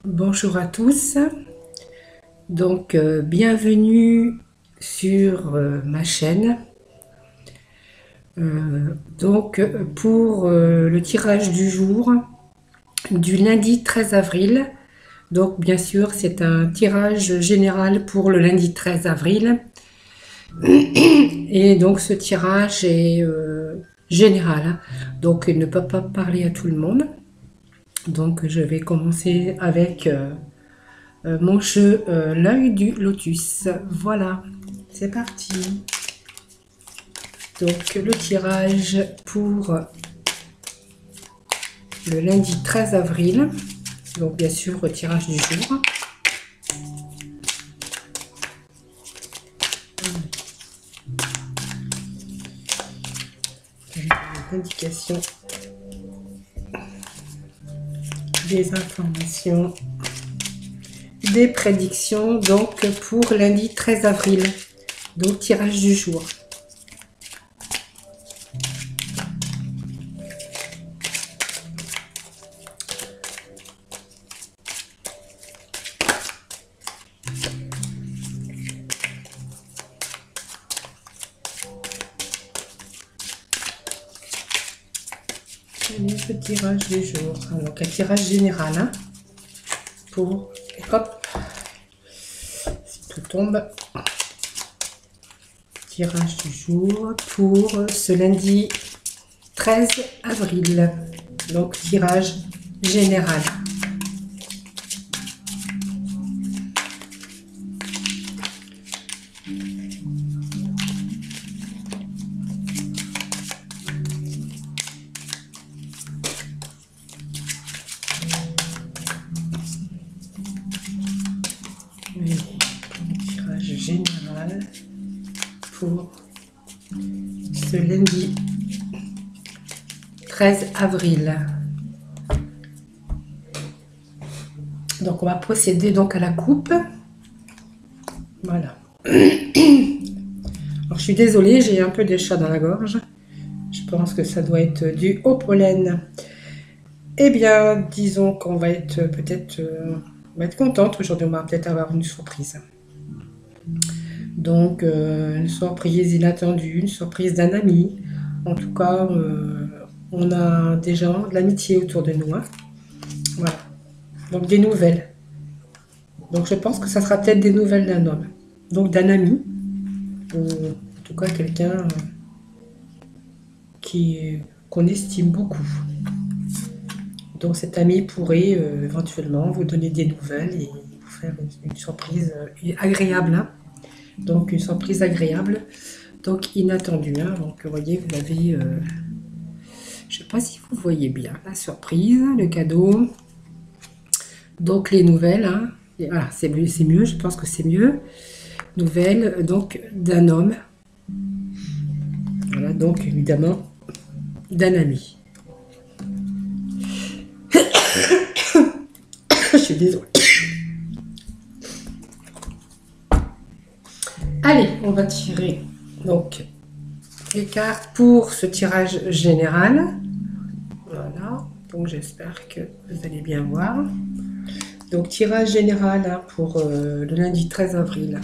Bonjour à tous, donc bienvenue sur ma chaîne. Pour le tirage du jour du lundi 13 avril, donc bien sûr c'est un tirage général pour le lundi 13 avril et donc ce tirage est général, hein. Donc il ne peut pas parler à tout le monde. Donc je vais commencer avec mon jeu l'œil du lotus. Voilà, c'est parti. Donc le tirage pour le lundi 13 avril. Donc bien sûr le tirage du jour. Indication, des informations, des prédictions donc pour lundi 13 avril. Donc tirage du jour. Allez, ce tirage du jour. Donc un tirage général, hein, pour hop, si tout tombe. Tirage du jour pour ce lundi 13 avril. Donc tirage général. Oui, tirage général pour ce lundi 13 avril. Donc on va procéder donc à la coupe. Voilà. Alors je suis désolée, j'ai un peu de chat dans la gorge. Je pense que ça doit être dû au pollen. Eh bien, disons qu'on va être peut-être contente. Aujourd'hui, on va peut-être avoir une surprise. Donc, une surprise inattendue, une surprise d'un ami. En tout cas, on a des gens, de l'amitié autour de nous, hein. Voilà. Donc, des nouvelles. Donc, je pense que ça sera peut-être des nouvelles d'un homme. Donc, d'un ami. Ou en tout cas, quelqu'un qu'on estime beaucoup. Donc cet ami pourrait éventuellement vous donner des nouvelles et vous faire une surprise agréable, hein. Donc une surprise agréable, donc inattendue, hein. Donc vous voyez, vous avez, je ne sais pas si vous voyez bien la surprise, le cadeau, donc les nouvelles, hein. Et voilà, c'est mieux, je pense que c'est mieux. Nouvelles donc d'un homme, voilà, donc évidemment d'un ami. Je suis désolée. Allez, on va tirer donc les cartes pour ce tirage général. Voilà, donc j'espère que vous allez bien voir. Donc tirage général, hein, pour le lundi 13 avril.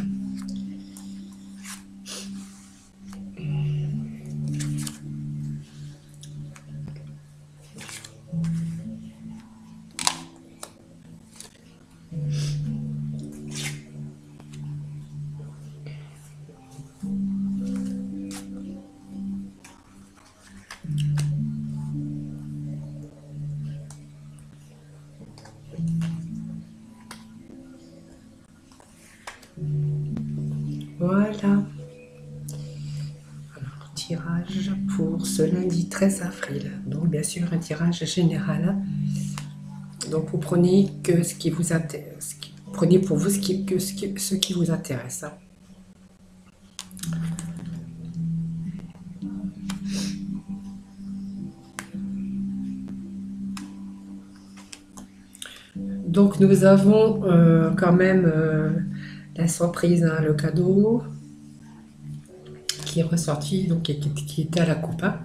Voilà. Alors, tirage pour ce lundi 13 avril. Donc, bien sûr, un tirage général. Donc, vous prenez que ce qui vous intéresse. Prenez pour vous ce qui vous intéresse, hein. Donc, nous avons quand même la surprise, hein, le cadeau qui est ressorti, donc qui était à la coupe, hein.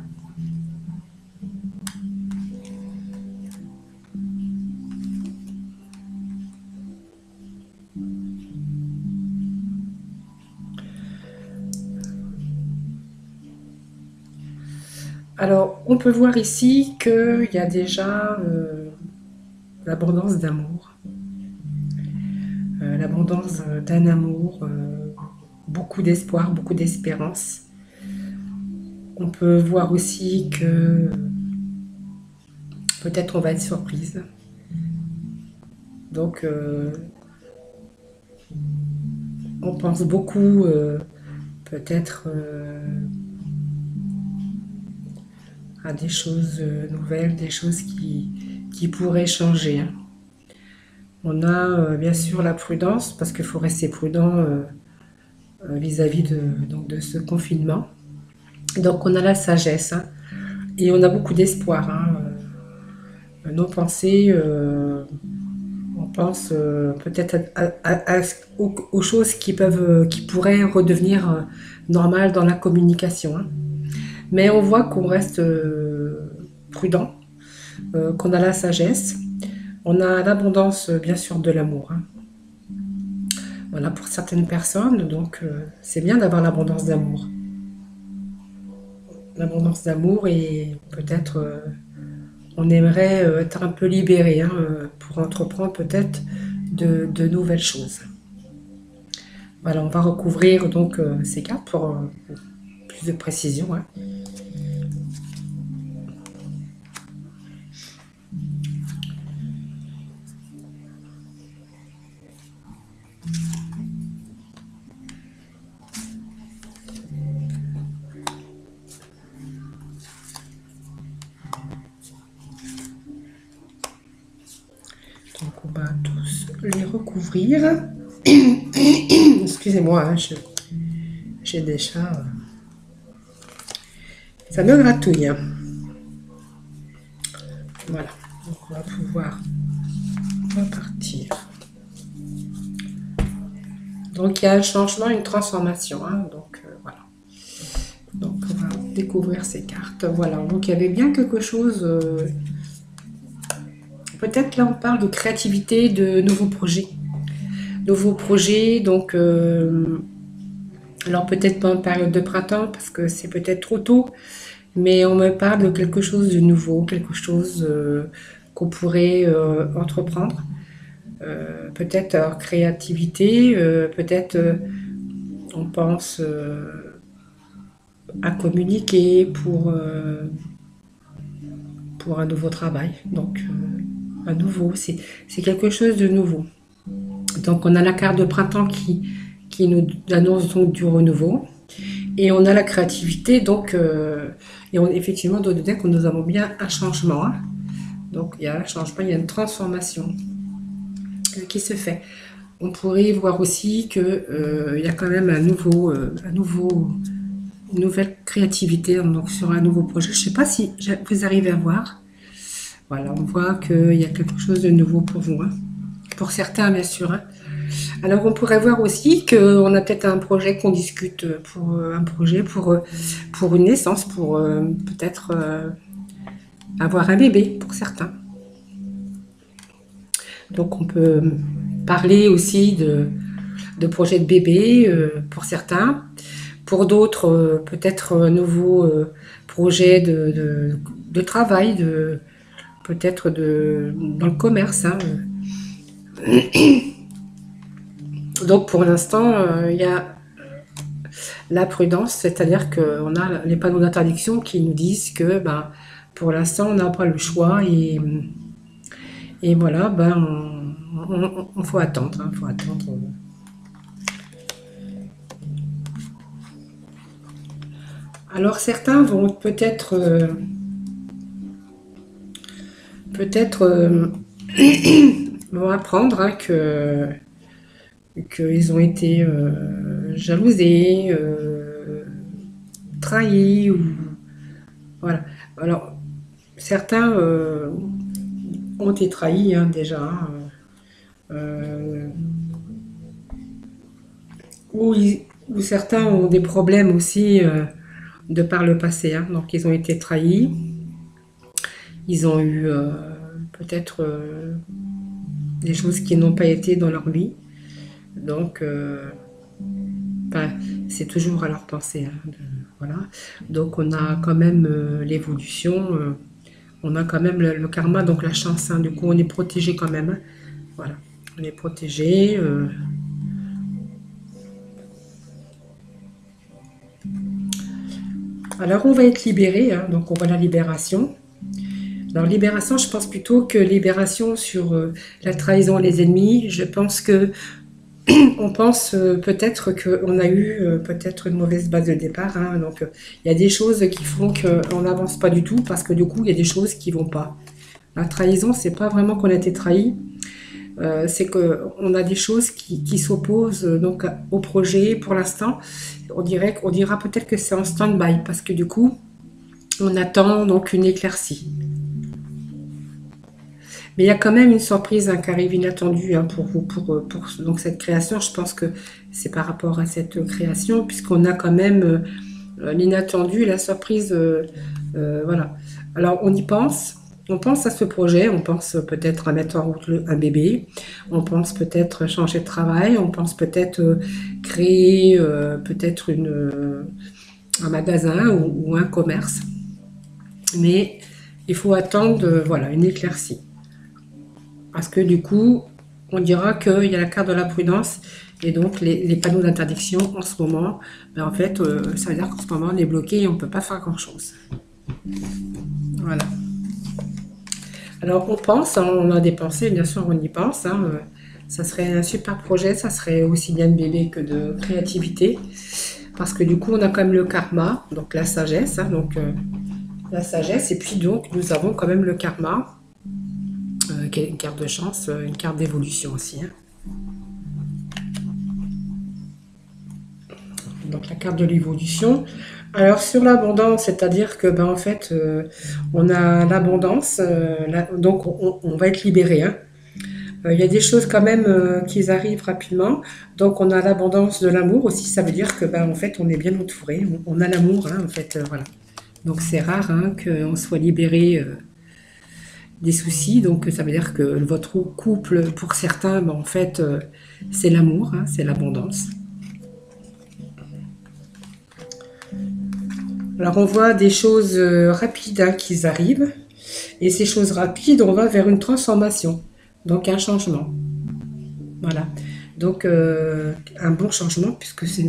Alors, on peut voir ici qu'il y a déjà l'abondance d'amour, l'abondance d'un amour, beaucoup d'espoir, beaucoup d'espérance. On peut voir aussi que peut-être on va être surprise. Donc, on pense beaucoup peut-être à des choses nouvelles, des choses qui pourraient changer, hein. On a bien sûr la prudence, parce qu'il faut rester prudent vis-à-vis donc de ce confinement. Donc on a la sagesse, hein, et on a beaucoup d'espoir, hein. Nos pensées, on pense peut-être aux choses qui pourraient redevenir normales dans la communication, hein. Mais on voit qu'on reste prudent, qu'on a la sagesse, on a l'abondance bien sûr de l'amour, hein. Voilà, pour certaines personnes, donc c'est bien d'avoir l'abondance d'amour. L'abondance d'amour et peut-être on aimerait être un peu libéré, hein, pour entreprendre peut-être de nouvelles choses. Voilà, on va recouvrir donc ces cartes pour plus de précision, hein. Donc on va tous les recouvrir. Excusez-moi, hein, j'ai des chats. Ça me gratouille, hein. Voilà, donc on va pouvoir repartir. Donc il y a un changement, une transformation, hein, donc voilà. Donc on va découvrir ces cartes. Voilà, donc il y avait bien quelque chose. Peut-être là on parle de créativité, de nouveaux projets. Nouveaux projets, donc alors peut-être pas en période de printemps parce que c'est peut-être trop tôt, mais on me parle de quelque chose de nouveau, quelque chose qu'on pourrait entreprendre. Peut-être hors créativité, peut-être on pense à communiquer pour un nouveau travail. Donc à nouveau, c'est quelque chose de nouveau. Donc on a la carte de printemps qui nous annonce donc du renouveau. Et on a la créativité, donc, effectivement, dans le deck, nous avons bien un changement, hein. Donc il y a un changement, il y a une transformation qui se fait. On pourrait voir aussi que il y a quand même une nouvelle créativité donc sur un nouveau projet. Je ne sais pas si vous arrivez à voir. Voilà, on voit qu'il y a quelque chose de nouveau pour vous, hein. Pour certains, bien sûr, hein. Alors, on pourrait voir aussi qu'on a peut-être un projet qu'on discute pour un projet pour une naissance, pour peut-être avoir un bébé pour certains. Donc, on peut parler aussi de projet de bébé pour certains. Pour d'autres, peut-être un nouveau projet de travail, peut-être dans le commerce, hein. Donc pour l'instant, il y a la prudence, c'est-à-dire qu'on a les panneaux d'interdiction qui nous disent que ben, pour l'instant, on n'a pas le choix et voilà, ben, on faut attendre, hein, faut attendre. Alors certains vont peut-être vont apprendre, hein, qu'ils ont été jalousés, trahis, ou voilà. Alors certains ont été trahis, hein, déjà, hein, euh, ou certains ont des problèmes aussi de par le passé, hein. Donc ils ont été trahis, ils ont eu peut-être des choses qui n'ont pas été dans leur vie. Donc Enfin, c'est toujours à leur penser, hein, voilà. Donc on a quand même l'évolution, on a quand même le karma, donc la chance, hein. Du coup on est protégé quand même, hein. Voilà, on est protégé. Alors on va être libéré, hein, donc on voit la libération. Alors libération, je pense plutôt que libération sur la trahison, les ennemis. Je pense que on pense peut-être qu'on a eu peut-être une mauvaise base de départ, hein. Donc il y a des choses qui font qu'on n'avance pas du tout parce que du coup il y a des choses qui vont pas. La trahison, c'est pas vraiment qu'on a été trahi, c'est qu'on a des choses qui s'opposent donc au projet pour l'instant. On dira peut-être que c'est en stand-by parce que du coup on attend donc une éclaircie. Mais il y a quand même une surprise, hein, qui arrive inattendue, hein, pour vous, pour donc cette création. Je pense que c'est par rapport à cette création, puisqu'on a quand même l'inattendu, la surprise. Voilà. Alors on y pense. On pense à ce projet, on pense peut-être à mettre en route un bébé, on pense peut-être changer de travail, on pense peut-être créer peut-être un magasin ou un commerce. Mais il faut attendre voilà, une éclaircie. Parce que du coup, on dira qu'il y a la carte de la prudence et donc les panneaux d'interdiction en ce moment, ben en fait, ça veut dire qu'en ce moment, on est bloqué et on ne peut pas faire grand-chose. Voilà. Alors, on pense, hein, on a des pensées, bien sûr, on y pense, hein, ça serait un super projet, ça serait aussi bien de bébé que de créativité. Parce que du coup, on a quand même le karma, donc la sagesse, hein, donc la sagesse, et puis donc, nous avons quand même le karma, qui est une carte de chance, une carte d'évolution aussi, hein. Donc la carte de l'évolution. Alors sur l'abondance, c'est-à-dire que ben, en fait, on a l'abondance, donc on va être libéré, hein. Il y a des choses quand même qui arrivent rapidement. Donc on a l'abondance de l'amour aussi, ça veut dire que ben, en fait on est bien entouré, on a l'amour, hein, en fait, voilà. Donc c'est rare, hein, qu'on soit libéré des soucis. Donc ça veut dire que votre couple, pour certains, ben, en fait, c'est l'amour, hein, c'est l'abondance. Alors on voit des choses rapides, hein, qui arrivent. Et ces choses rapides, on va vers une transformation. Donc un changement. Voilà. Donc un bon changement, puisque c'est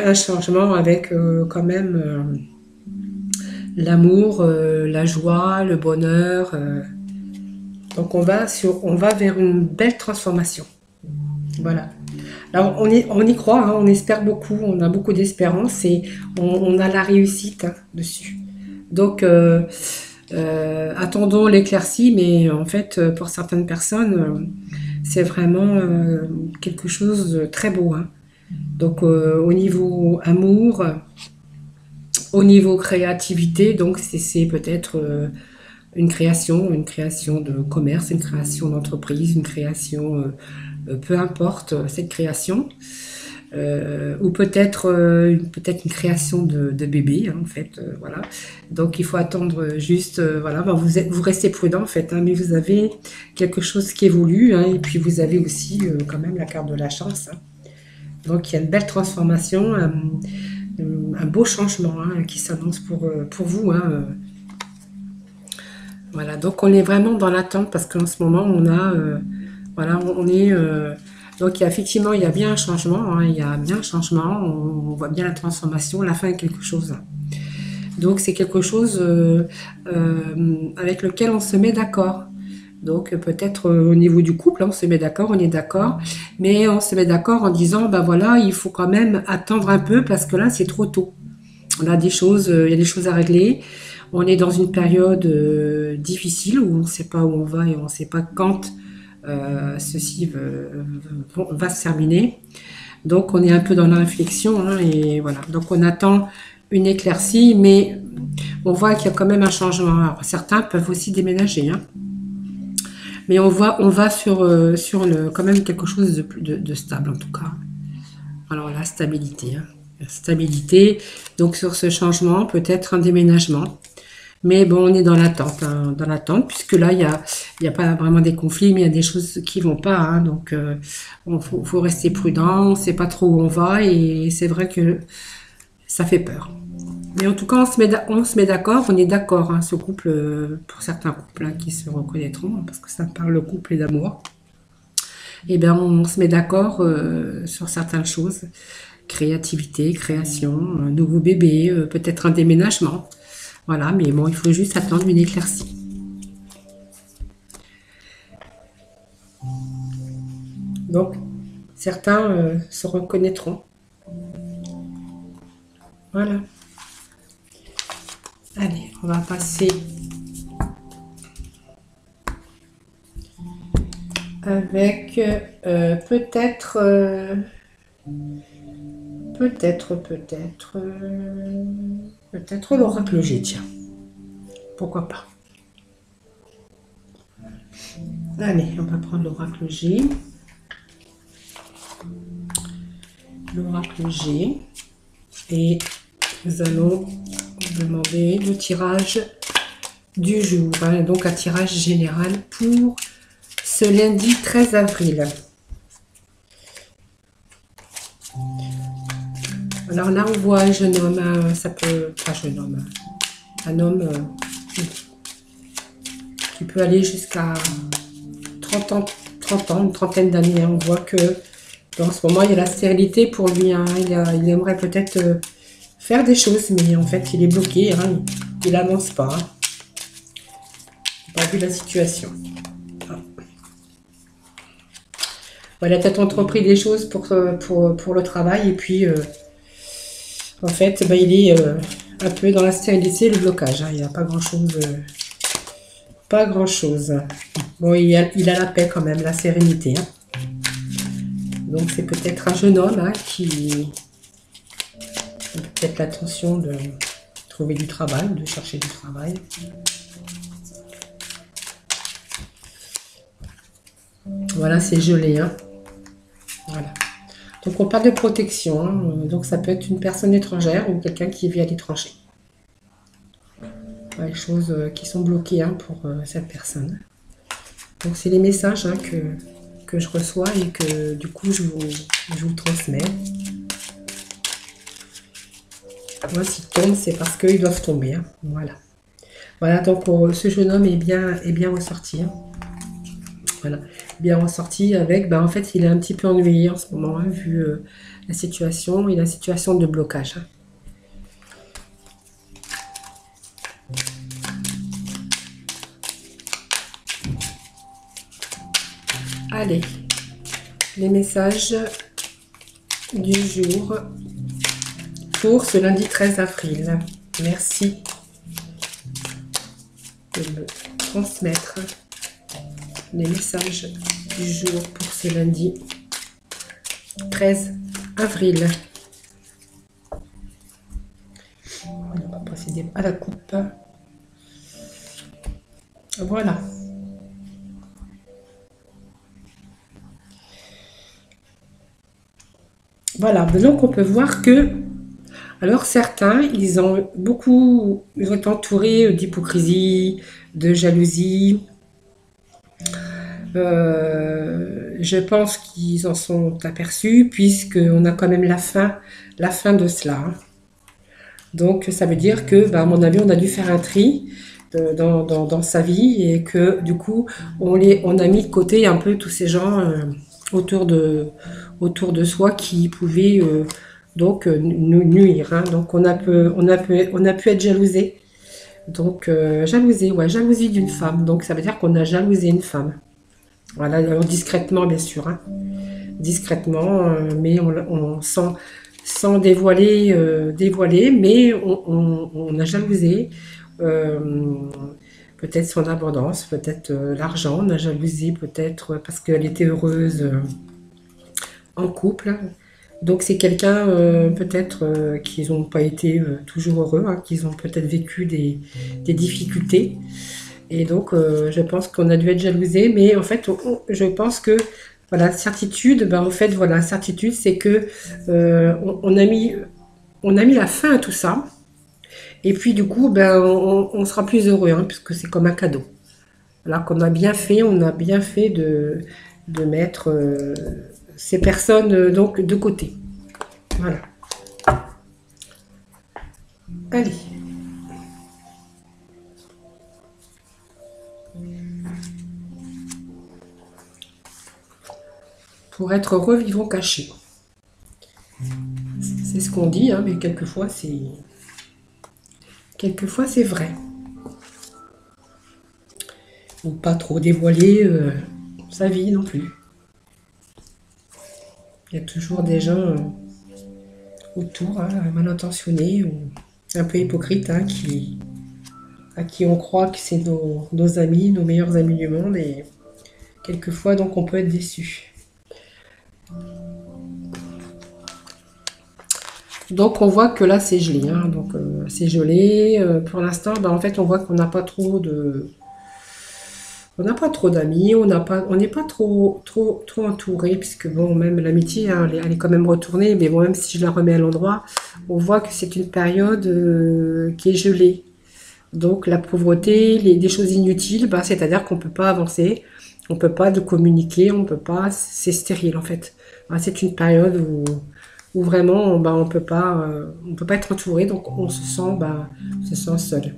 un changement avec quand même l'amour, la joie, le bonheur. Donc on va vers une belle transformation. Voilà. Alors on y croit, hein, on espère beaucoup, on a beaucoup d'espérance et on a la réussite, hein, dessus. Donc attendons l'éclaircie, mais en fait pour certaines personnes c'est vraiment quelque chose de très beau, hein. Donc au niveau amour, au niveau créativité, donc c'est peut-être une création de commerce, une création d'entreprise, une création, peu importe cette création, ou peut-être une création de bébé, hein, en fait, voilà. Donc il faut attendre juste, voilà, ben, vous restez prudent en fait, hein, mais vous avez quelque chose qui évolue, hein, et puis vous avez aussi quand même la carte de la chance, hein. Donc il y a une belle transformation, un beau changement, hein, qui s'annonce pour vous, hein. Voilà, donc on est vraiment dans l'attente parce qu'en ce moment on a, voilà, on est, donc effectivement il y a bien un changement, hein, il y a bien un changement, on voit bien la transformation, la fin est quelque chose. Donc c'est quelque chose avec lequel on se met d'accord. Donc peut-être au niveau du couple, hein, on se met d'accord, on est d'accord, mais on se met d'accord en disant, ben voilà, il faut quand même attendre un peu parce que là c'est trop tôt. On a des choses, il y a des choses à régler. On est dans une période difficile où on ne sait pas où on va et on ne sait pas quand ceci va se terminer. Donc on est un peu dans la réflexion, hein, et voilà. Donc on attend une éclaircie, mais on voit qu'il y a quand même un changement. Alors, certains peuvent aussi déménager, hein. Mais on va sur quand même quelque chose de stable en tout cas. Alors la stabilité, hein. La stabilité, donc sur ce changement, peut-être un déménagement. Mais bon, on est dans l'attente, hein, dans l'attente, puisque là, il y a pas vraiment des conflits, mais il y a des choses qui vont pas, hein, donc faut rester prudent, on sait pas trop où on va, et c'est vrai que ça fait peur. Mais en tout cas, on se met d'accord, on est d'accord, hein, ce couple, pour certains couples hein, qui se reconnaîtront, hein, parce que ça parle de couple et d'amour, eh bien, on se met d'accord sur certaines choses, créativité, création, un nouveau bébé, peut-être un déménagement. Voilà, mais bon, il faut juste attendre une éclaircie. Donc, certains se reconnaîtront. Voilà. Allez, on va passer avec peut-être l'oracle G, tiens. Pourquoi pas. Allez, on va prendre l'oracle G. L'oracle G. Et nous allons demander le tirage du jour. Hein, donc un tirage général pour ce lundi 13 avril. Alors là, on voit un jeune homme, ça peut, pas jeune homme, un homme qui peut aller jusqu'à 30 ans, une trentaine d'années. Hein. On voit que en ce moment, il y a la stérilité pour lui. Hein. Il aimerait peut-être faire des choses, mais en fait, il est bloqué. Hein. Il n'avance pas. Hein. Il n'a pas vu la situation. Il a peut-être entrepris des choses pour le travail et puis en fait il est un peu dans la stérilité, le blocage, hein. Il n'y a pas grand-chose. Pas grand-chose. Bon, il a la paix quand même, la sérénité. Hein. Donc c'est peut-être un jeune homme hein, qui a peut-être l'intention de trouver du travail, de chercher du travail. Voilà, c'est gelé. Hein. Voilà. Donc on parle de protection, hein. Donc ça peut être une personne étrangère ou quelqu'un qui vit à l'étranger. Les choses qui sont bloquées hein, pour cette personne. Donc c'est les messages hein, que je reçois et que du coup je vous transmets. Moi s'ils tombent, c'est parce qu'ils doivent tomber. Hein. Voilà. Voilà, donc ce jeune homme est bien ressorti. Hein. Voilà, bien ressorti avec, en fait, il est un petit peu ennuyé en ce moment, hein, vu la situation, et la situation de blocage. Hein. Allez, les messages du jour pour ce lundi 13 avril. Merci de me transmettre les messages du jour pour ce lundi 13 avril. On va procéder à la coupe. Voilà. Voilà, donc on peut voir que, alors certains, ils ont été entourés d'hypocrisie, de jalousie. Je pense qu'ils en sont aperçus puisqu'on a quand même la fin de cela. Hein. Donc ça veut dire que, à mon avis, on a dû faire un tri dans sa vie et que du coup, on a mis de côté un peu tous ces gens autour de soi qui pouvaient donc nous nuire. Hein. Donc on a pu être jalousé. Donc jalousie d'une femme. Donc ça veut dire qu'on a jalousé une femme. Voilà, alors discrètement bien sûr, hein. Discrètement, mais sans dévoiler, mais on a jalousé peut-être son abondance, peut-être l'argent, on a jalousé peut-être parce qu'elle était heureuse en couple. Donc c'est quelqu'un peut-être qui n'ont pas été toujours heureux, hein, qu'ils ont peut-être vécu des difficultés. Et donc, je pense qu'on a dû être jalousé, mais en fait, je pense que, voilà, certitude, en fait, voilà, certitude, c'est que on a mis la fin à tout ça, Et puis du coup, ben, on sera plus heureux, hein, puisque c'est comme un cadeau. Là, qu'on a bien fait, on a bien fait de mettre ces personnes donc de côté. Voilà. Allez. Pour être revivant caché. C'est ce qu'on dit, hein, mais quelquefois c'est vrai. Ou pas trop dévoiler sa vie non plus. Il y a toujours des gens autour, hein, mal intentionnés ou un peu hypocrites, hein, à qui on croit que c'est nos amis, nos meilleurs amis du monde, et quelquefois donc on peut être déçu. Donc on voit que là c'est gelé, hein, donc c'est gelé. Pour l'instant, ben, en fait on voit qu'on n'a pas trop on n'a pas trop d'amis, on n'est pas trop entouré, puisque bon, même l'amitié, hein, elle est quand même retournée, mais bon, même si je la remets à l'endroit, on voit que c'est une période qui est gelée. Donc la pauvreté, des choses inutiles, bah, c'est-à-dire qu'on ne peut pas avancer, on ne peut pas de communiquer, on ne peut pas, c'est stérile en fait. Bah, c'est une période où vraiment bah, on peut pas être entouré, donc on se sent seul.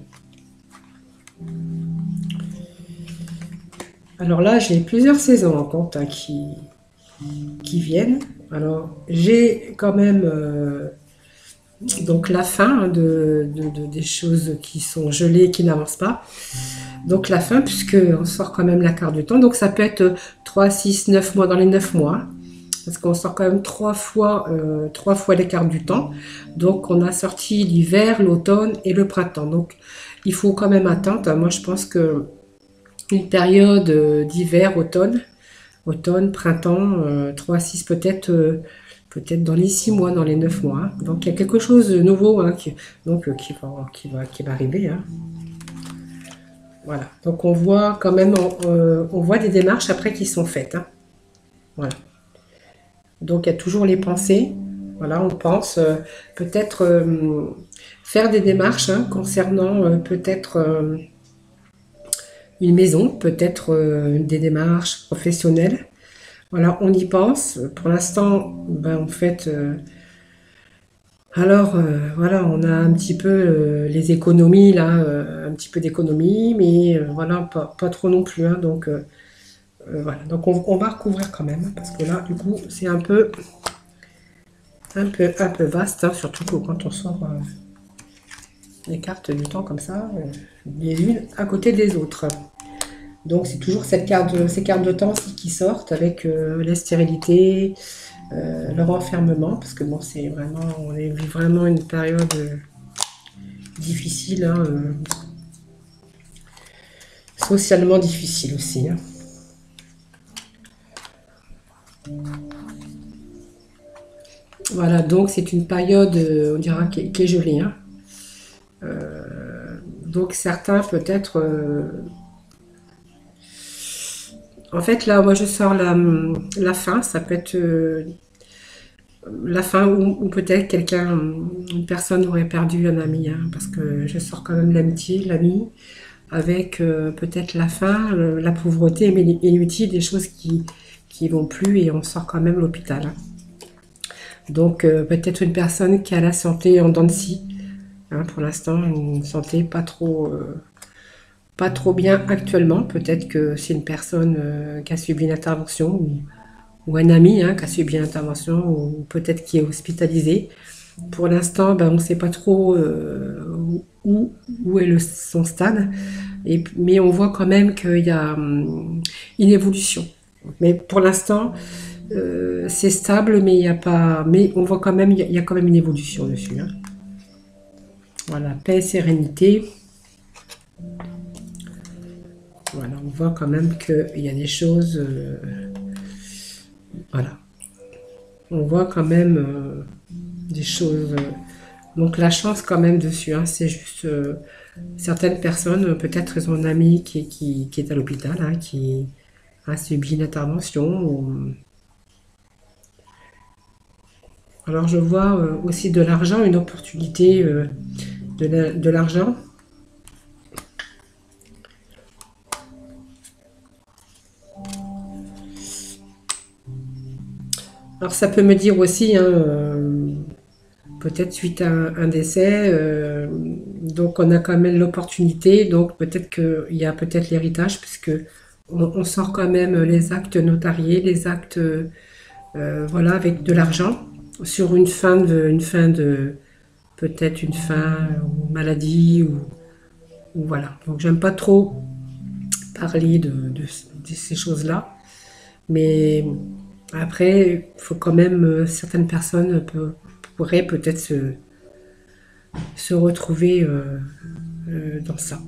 Alors là, j'ai plusieurs saisons en compte hein, qui viennent. Alors j'ai quand même donc la fin hein, des choses qui sont gelées, qui n'avancent pas. Donc la fin, puisque on sort quand même la carte du temps. Donc ça peut être 3, 6, 9 mois dans les 9 mois. Parce qu'on sort quand même trois fois les cartes du temps. Donc on a sorti l'hiver, l'automne et le printemps. Donc il faut quand même attendre. Moi je pense que une période d'hiver, automne, printemps, 3, 6 peut-être peut-être dans les 6 mois, dans les 9 mois. Donc il y a quelque chose de nouveau hein, qui va arriver. Hein. Voilà. Donc on voit quand même, on voit des démarches après qui sont faites. Hein. Voilà. Donc il y a toujours les pensées. Voilà, on pense peut-être faire des démarches hein, concernant peut-être une maison, peut-être des démarches professionnelles. Voilà, on y pense. Pour l'instant, ben, en fait, voilà, on a un petit peu les économies là, un petit peu d'économie, mais voilà, pas trop non plus. Hein, donc voilà, donc on va recouvrir quand même, parce que là, du coup, c'est un peu vaste, hein, surtout quand on sort les cartes du temps comme ça, les unes à côté des autres. Donc c'est toujours ces cartes de temps aussi qui sortent avec la stérilité, le renfermement, parce que bon, on a vu vraiment une période difficile, hein, socialement difficile aussi. Hein. Voilà, donc c'est une période, on dira, qui est gelée. Hein. Donc certains peut-être en fait, là, moi, je sors la fin. Ça peut être la fin où peut-être une personne aurait perdu un ami. Hein, parce que je sors quand même l'amitié, l'ami, avec peut-être la fin, la pauvreté, mais inutile, des choses qui vont plus et on sort quand même l'hôpital. Hein. Donc, peut-être une personne qui a la santé en dents de scie. Hein, pour l'instant, une santé pas trop bien actuellement. Peut-être que c'est une personne qui a subi une intervention ou un ami hein, qui a subi une intervention ou peut-être qui est hospitalisé. Pour l'instant, ben, on ne sait pas trop où est son stade, mais on voit quand même qu'il y a une évolution. Mais pour l'instant, c'est stable, mais il y a pas. Mais on voit quand même, il y a quand même une évolution dessus. Hein. Voilà, paix et sérénité. Voilà, on voit quand même qu'il y a des choses. Voilà. On voit quand même des choses. Donc la chance quand même dessus, hein, c'est juste certaines personnes, peut-être ils ont un ami qui est à l'hôpital, hein, qui a subi une intervention. Alors je vois aussi de l'argent, une opportunité de l'argent. Alors ça peut me dire aussi, hein, peut-être suite à un décès, donc on a quand même l'opportunité, donc peut-être qu'il y a peut-être l'héritage, puisque on sort quand même les actes notariés, les actes, voilà, avec de l'argent, sur une fin de, peut-être une fin ou maladie, ou voilà. Donc j'aime pas trop parler de ces choses-là, mais après, il faut quand même, certaines personnes pourraient peut-être se retrouver dans ça.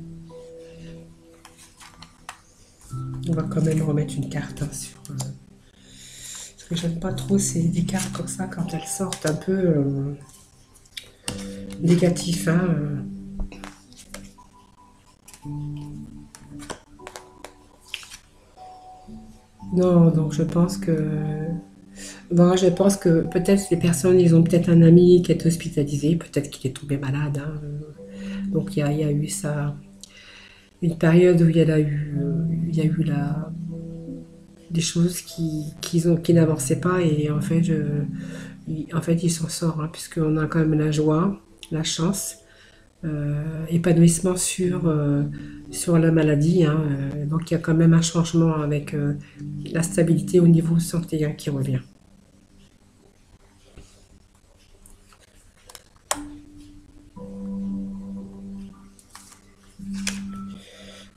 On va quand même remettre une carte, hein, sur. Parce que j'aime pas trop des cartes comme ça quand elles sortent un peu négatif, hein. Non, donc je pense que. Bon, je pense que peut-être les personnes, ils ont peut-être un ami qui est hospitalisé, peut-être qu'il est tombé malade, hein. Donc il y a eu ça, une période où il y a eu des choses qui n'avançaient pas et en fait, en fait il s'en sort, hein, puisqu'on a quand même la joie, la chance, épanouissement sur la maladie, hein, donc il y a quand même un changement avec la stabilité au niveau santé, hein, qui revient.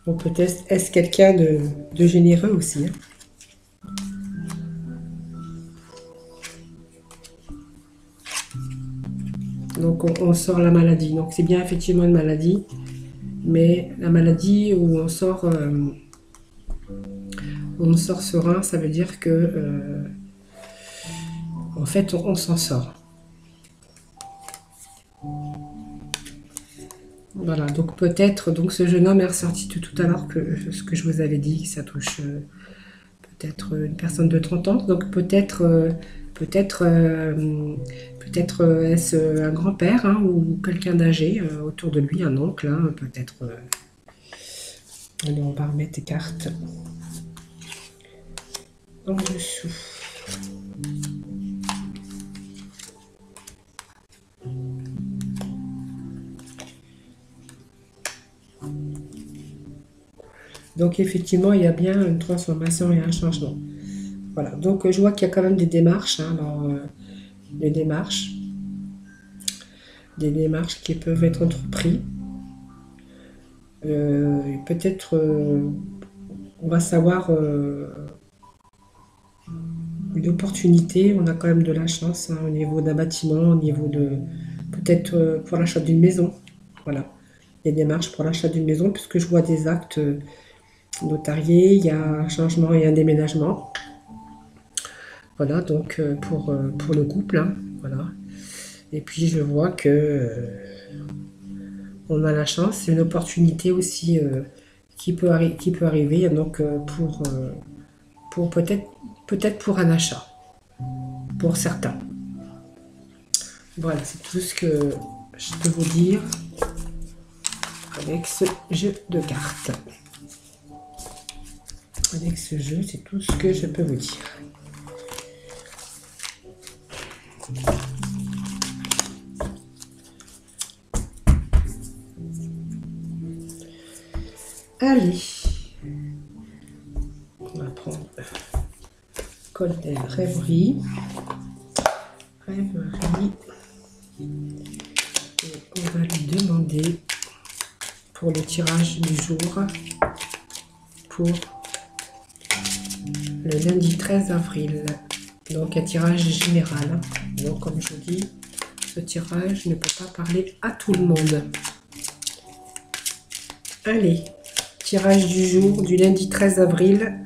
Donc peut-être est-ce quelqu'un de généreux aussi, hein. Donc on sort la maladie. Donc c'est bien effectivement une maladie, mais la maladie où on sort serein, ça veut dire que en fait on s'en sort. Voilà, donc peut-être, donc ce jeune homme est ressorti tout à l'heure que ce que je vous avais dit, ça touche peut-être une personne de 30 ans, donc peut-être, peut-être est-ce un grand-père, hein, ou quelqu'un d'âgé autour de lui, un oncle, hein, peut-être. Allez, on va remettre tes cartes en dessous. Donc effectivement, il y a bien une transformation et un changement. Voilà, donc je vois qu'il y a quand même des démarches, hein, alors, des démarches, des démarches qui peuvent être entreprises. Peut-être on va savoir une opportunité, on a quand même de la chance, hein, au niveau d'un bâtiment, au niveau de peut-être pour l'achat d'une maison. Voilà, des démarches pour l'achat d'une maison, puisque je vois des actes notariés, il y a un changement et un déménagement. Voilà, donc pour le couple, hein, voilà. Et puis je vois que on a la chance, c'est une opportunité aussi qui peut arriver, donc pour peut-être pour un achat, pour certains. Voilà, c'est tout ce que je peux vous dire avec ce jeu de cartes. Avec ce jeu, c'est tout ce que je peux vous dire. Allez, on va prendre Golden Rêverie. Rêverie. Et on va lui demander pour le tirage du jour pour le lundi 13 avril. Donc un tirage général. Donc comme je vous dis, ce tirage ne peut pas parler à tout le monde. Allez, tirage du jour du lundi 13 avril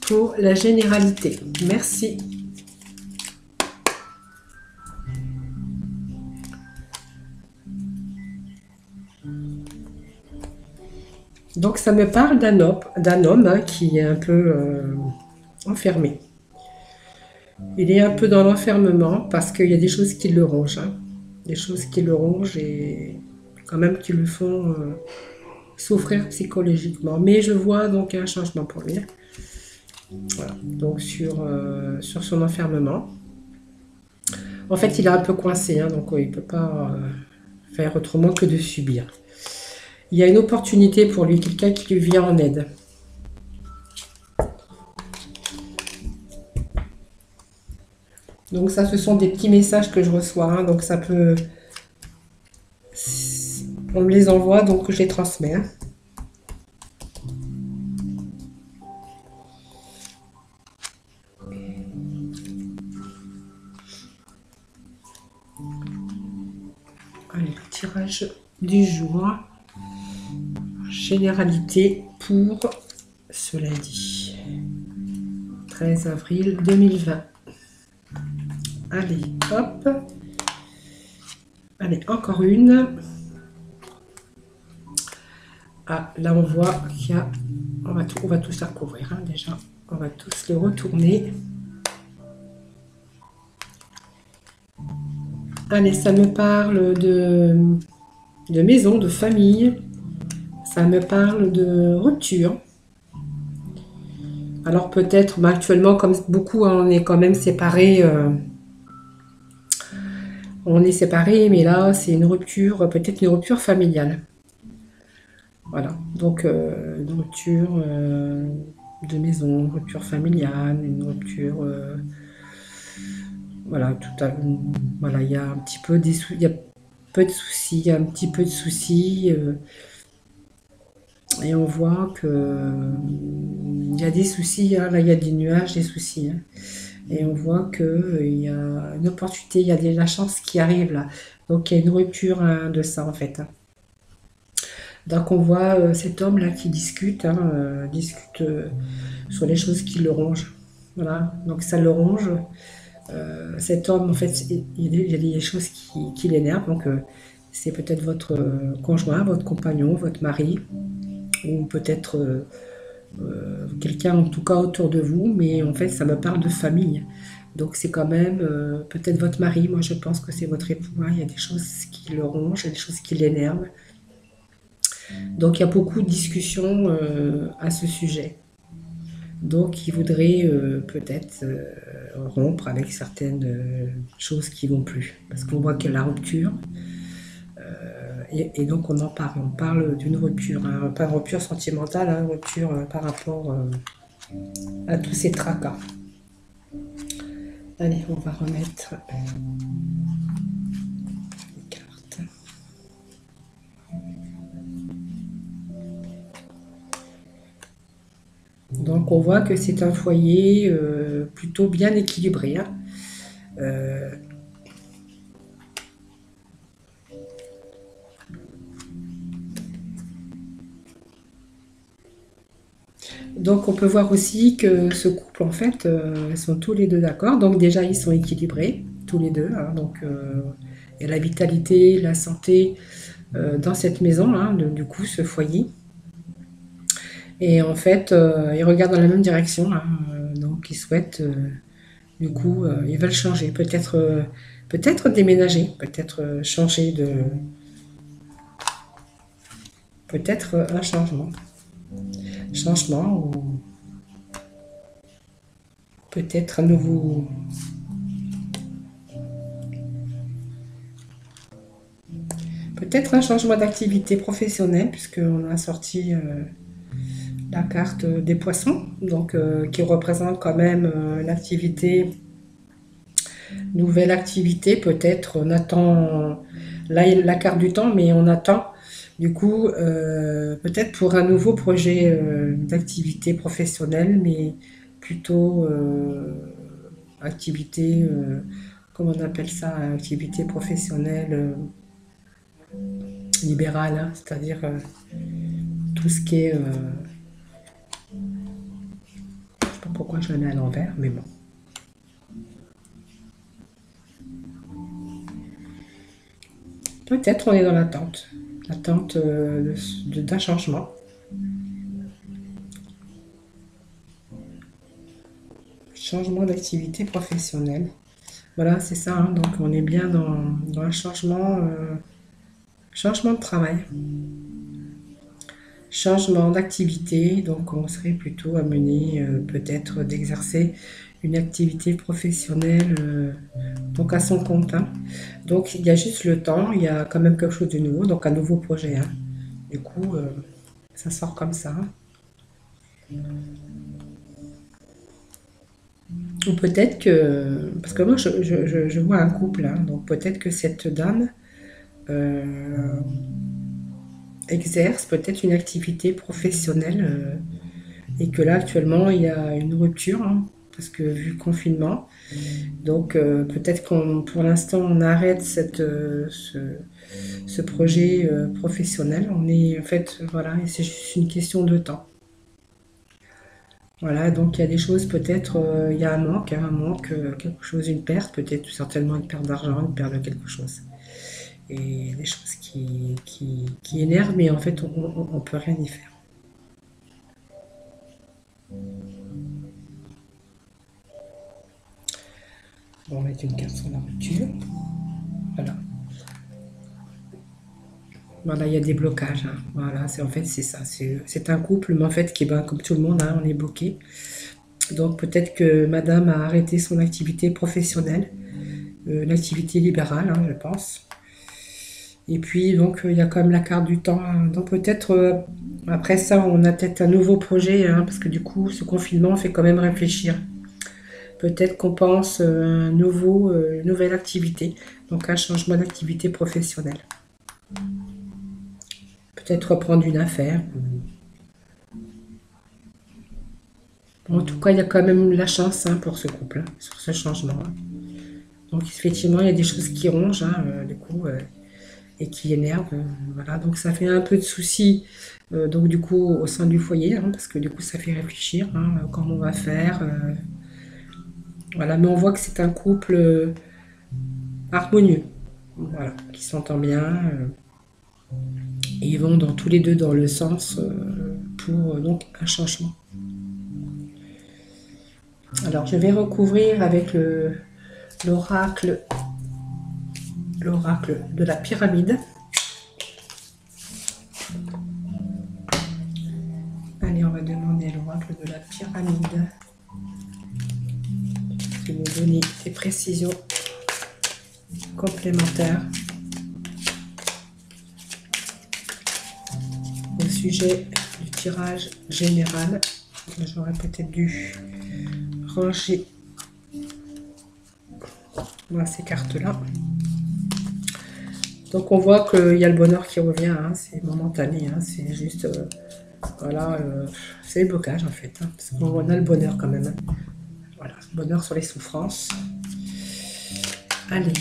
pour la généralité. Merci. Donc ça me parle d'un homme, hein, qui est un peu enfermé. Il est un peu dans l'enfermement parce qu'il y a des choses qui le rongent, hein. Des choses qui le rongent quand même qui le font souffrir psychologiquement. Mais je vois donc un changement pour lui. Voilà. Donc sur son enfermement. En fait, il est un peu coincé, hein, donc il ne peut pas faire autrement que de subir. Il y a une opportunité pour lui, quelqu'un qui lui vient en aide. Donc ça, ce sont des petits messages que je reçois, hein, donc ça peut... On me les envoie, donc je les transmets. Hein. Allez, le tirage du jour. Généralité pour ce lundi. 13 avril 2020. Allez, hop. Allez, encore une. Ah, là on voit qu'il y a... On va tous la recouvrir, hein, déjà. On va tous les retourner. Allez, ça me parle de maison, de famille. Ça me parle de rupture. Alors peut-être, actuellement, comme beaucoup, hein, on est quand même séparés. On est séparés, mais là, c'est une rupture, peut-être une rupture familiale. Voilà, donc une rupture de maison, rupture familiale, une rupture... voilà, voilà, il y a un petit peu il y a peu de soucis, il y a un petit peu de soucis. Et on voit que il y a des soucis, hein, là il y a des nuages, des soucis. Hein. Et on voit qu'il y a une opportunité, il y a de la chance qui arrive là. Donc il y a une rupture hein, de ça en fait. Hein. Donc on voit cet homme là qui discute, hein, discute sur les choses qui le rongent. Voilà, donc ça le ronge. Cet homme en fait, il y a des choses qui l'énervent. Donc c'est peut-être votre conjoint, votre compagnon, votre mari, ou peut-être quelqu'un en tout cas autour de vous, mais en fait ça me parle de famille. Donc c'est quand même peut-être votre mari, moi je pense que c'est votre époux, hein. Il y a des choses qui le rongent, il y a des choses qui l'énervent. Donc il y a beaucoup de discussions à ce sujet. Donc il voudrait peut-être rompre avec certaines choses qui vont plus. Parce qu'on voit qu'il y a la rupture. Et donc on parle d'une rupture, hein, pas une rupture sentimentale, hein, une rupture par rapport à tous ces tracas. Allez, on va remettre les cartes. Donc on voit que c'est un foyer plutôt bien équilibré. Hein. Donc on peut voir aussi que ce couple, en fait, ils sont tous les deux d'accord. Donc déjà, ils sont équilibrés, tous les deux. Hein. Donc il y a la vitalité, la santé dans cette maison, hein, du coup, ce foyer. Et en fait, ils regardent dans la même direction. Hein. Donc ils souhaitent, du coup, ils veulent changer. Peut-être déménager, peut-être changer de... Peut-être un changement. Changement ou peut-être un nouveau... Peut-être un changement d'activité professionnelle, puisqu'on a sorti la carte des poissons, donc qui représente quand même l'activité, nouvelle activité, peut-être on attend, là la carte du temps, mais on attend du coup peut-être pour un nouveau projet d'activité professionnelle, mais plutôt activité, comment on appelle ça, activité professionnelle libérale, hein, c'est-à-dire tout ce qui est... je sais pas pourquoi je le mets à l'envers, mais bon. Peut-être on est dans l'attente. L'attente d'un changement. Changement d'activité professionnelle. Voilà, c'est ça. Hein, donc on est bien dans un changement Changement de travail, changement d'activité, donc on serait plutôt amené peut-être d'exercer une activité professionnelle donc à son compte, hein. Donc il y a juste le temps, il y a quand même quelque chose de nouveau, donc un nouveau projet, hein. Du coup, ça sort comme ça, hein. Ou peut-être que, parce que moi je vois un couple, hein, donc peut-être que cette dame euh, exerce peut-être une activité professionnelle et que là actuellement il y a une rupture, hein, parce que vu le confinement, donc peut-être qu'on pour l'instant on arrête ce projet professionnel. On est en fait voilà, et c'est juste une question de temps. Voilà, donc il y a des choses peut-être, il y a un manque, quelque chose, une perte, peut-être certainement une perte d'argent, une perte de quelque chose. Et des choses qui énervent, mais en fait on peut rien y faire. On va mettre une carte sur la rupture. Voilà. Voilà, il y a des blocages, hein. Voilà, c'est en fait c'est ça. C'est un couple, mais en fait qui est ben, comme tout le monde, hein, on est bloqué. Donc peut-être que madame a arrêté son activité professionnelle, l'activité libérale, hein, je pense. Et puis donc il y a quand même la carte du temps, hein. Donc peut-être après ça on a peut-être un nouveau projet, hein, parce que du coup ce confinement fait quand même réfléchir. Peut-être qu'on pense une nouvelle activité, donc un changement d'activité professionnelle. Peut-être reprendre une affaire. Bon, en tout cas, il y a quand même la chance, hein, pour ce couple, hein, sur ce changement, hein. Donc effectivement, il y a des choses qui rongent, hein, du coup, et qui énervent. Voilà, donc ça fait un peu de soucis, donc du coup, au sein du foyer, hein, parce que du coup, ça fait réfléchir, hein, comment on va faire. Voilà, mais on voit que c'est un couple harmonieux, voilà, qui s'entend bien, et ils vont dans, tous les deux dans le sens pour donc un changement. Alors, je vais recouvrir avec l'oracle, l'oracle de la pyramide. Allez, on va demander à l'oracle de la pyramide de nous donner des précisions complémentaires au sujet du tirage général. J'aurais peut-être dû ranger voilà, ces cartes-là. Donc on voit qu'il y a le bonheur qui revient, hein, c'est momentané, hein, c'est juste, voilà, c'est le blocage en fait, hein, parce qu'on a le bonheur quand même, hein. Voilà, bonheur sur les souffrances. Allez.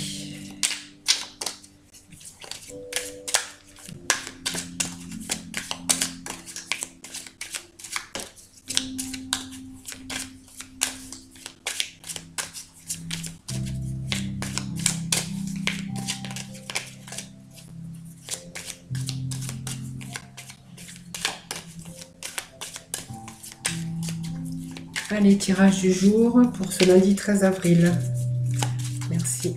Allez, tirage du jour pour ce lundi 13 avril. Merci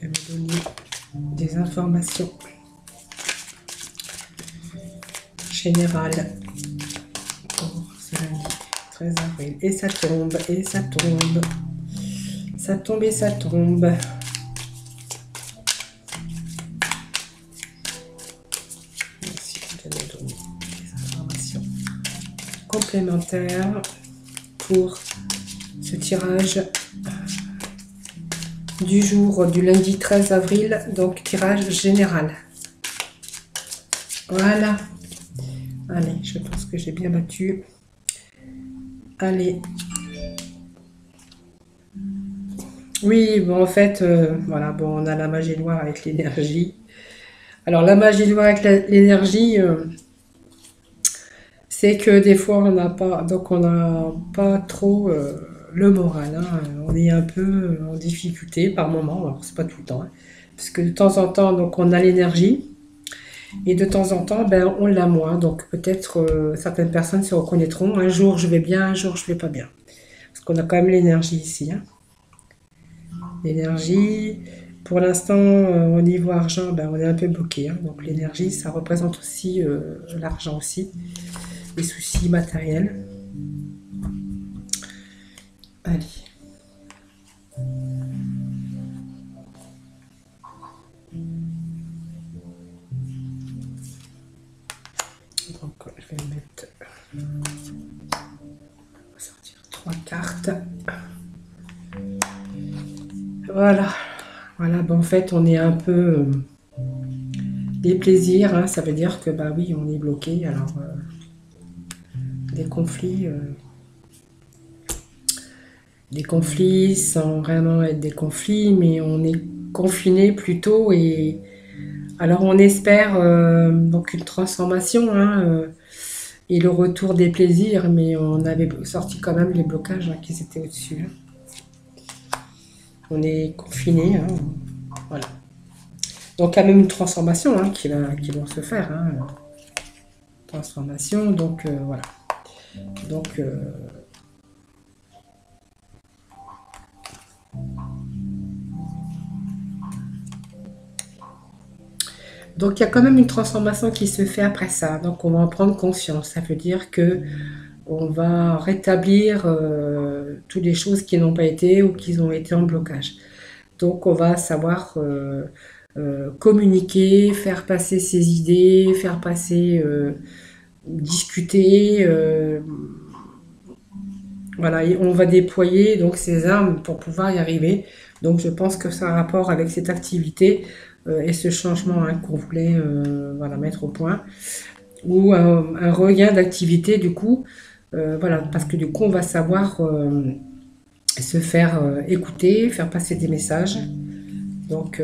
de me donner des informations générales pour ce lundi 13 avril. Et ça tombe, et ça tombe. Ça tombe et ça tombe. Merci de me donner des informations complémentaires pour ce tirage du jour du lundi 13 avril, donc tirage général. Voilà. Allez, je pense que j'ai bien battu. Allez. Oui, bon, en fait, voilà, bon, on a la magie noire avec l'énergie. Alors, la magie noire avec l'énergie, c'est que des fois, on n'a pas, donc on n'a pas trop le moral, hein. On est un peu en difficulté par moment, alors c'est pas tout le temps, hein. Parce que de temps en temps, donc on a l'énergie, et de temps en temps, ben, on l'a moins. Donc peut-être certaines personnes se reconnaîtront. Un jour, je vais bien, un jour, je vais pas bien. Parce qu'on a quand même l'énergie ici, hein. L'énergie. Pour l'instant, au niveau argent, ben, on est un peu bloqué, hein. Donc l'énergie, ça représente aussi l'argent aussi, les soucis matériels. Allez. Donc je vais mettre, on va sortir 3 cartes. Voilà. Voilà, ben, en fait, on est un peu des plaisirs, hein. Ça veut dire que bah oui, on est bloqué. Alors des conflits sans vraiment être des conflits, mais on est confiné plutôt. Et alors on espère donc une transformation, hein, et le retour des plaisirs, mais on avait sorti quand même les blocages, hein, qui étaient au-dessus, hein. On est confiné, hein, voilà. Donc il y a même une transformation, hein, qui va se faire, hein, transformation. Donc voilà. Donc donc il y a quand même une transformation qui se fait après ça. Donc on va en prendre conscience. Ça veut dire que on va rétablir toutes les choses qui n'ont pas été ou qui ont été en blocage. Donc on va savoir communiquer, faire passer ses idées, faire passer, discuter. Voilà, et on va déployer donc ces armes pour pouvoir y arriver. Donc je pense que ça a un rapport avec cette activité et ce changement, hein, qu'on voulait voilà, mettre au point, ou un regain d'activité du coup, voilà, parce que du coup on va savoir se faire écouter, faire passer des messages. Donc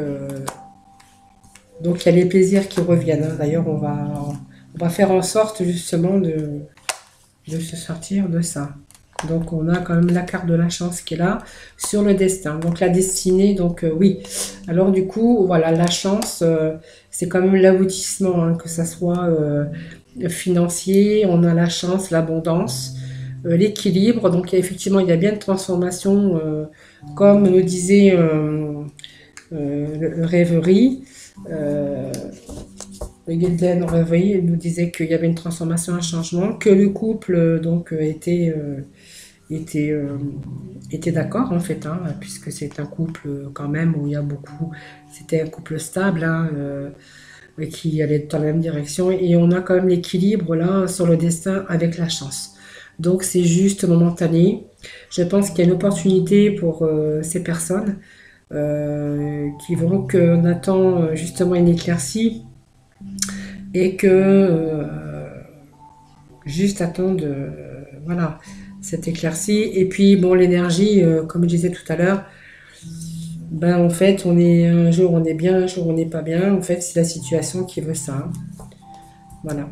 donc il y a les plaisirs qui reviennent, hein. D'ailleurs on va faire en sorte justement de se sortir de ça. Donc on a quand même la carte de la chance qui est là sur le destin. Donc la destinée, donc oui. Alors du coup, voilà, la chance, c'est quand même l'aboutissement, hein, que ça soit financier, on a la chance, l'abondance, l'équilibre. Donc effectivement, il y a bien une transformation, comme nous disait le rêverie. Euh, le Guilden Rêverie, il nous disait qu'il y avait une transformation, un changement, que le couple donc était, était d'accord en fait, hein, puisque c'est un couple quand même où il y a beaucoup, c'était un couple stable, hein, qui allait dans la même direction, et on a quand même l'équilibre là sur le destin avec la chance. Donc c'est juste momentané. Je pense qu'il y a une opportunité pour ces personnes qui vont qu'on attend justement une éclaircie et que juste attendre voilà, cette éclaircie. Et puis bon, l'énergie, comme je disais tout à l'heure, ben en fait on est un jour on est bien, un jour on n'est pas bien. En fait c'est la situation qui veut ça, hein. Voilà.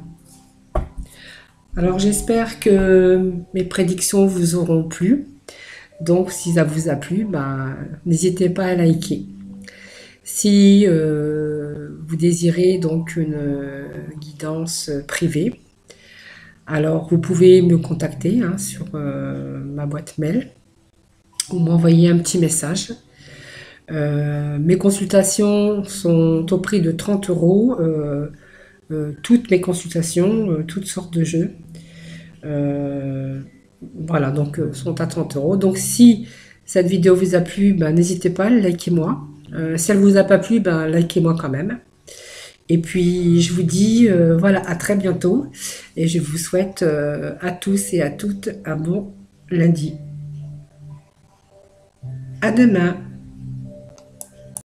Alors j'espère que mes prédictions vous auront plu. Donc si ça vous a plu, ben, n'hésitez pas à liker. Si vous désirez donc une guidance privée, alors vous pouvez me contacter, hein, sur ma boîte mail ou m'envoyer un petit message. Mes consultations sont au prix de 30 euros. Toutes mes consultations, toutes sortes de jeux. Euh, voilà, donc sont à 30 euros. Donc si cette vidéo vous a plu, ben, n'hésitez pas, likez-moi. Si elle vous a pas plu, ben, likez-moi quand même. Et puis je vous dis voilà, à très bientôt et je vous souhaite à tous et à toutes un bon lundi. À demain.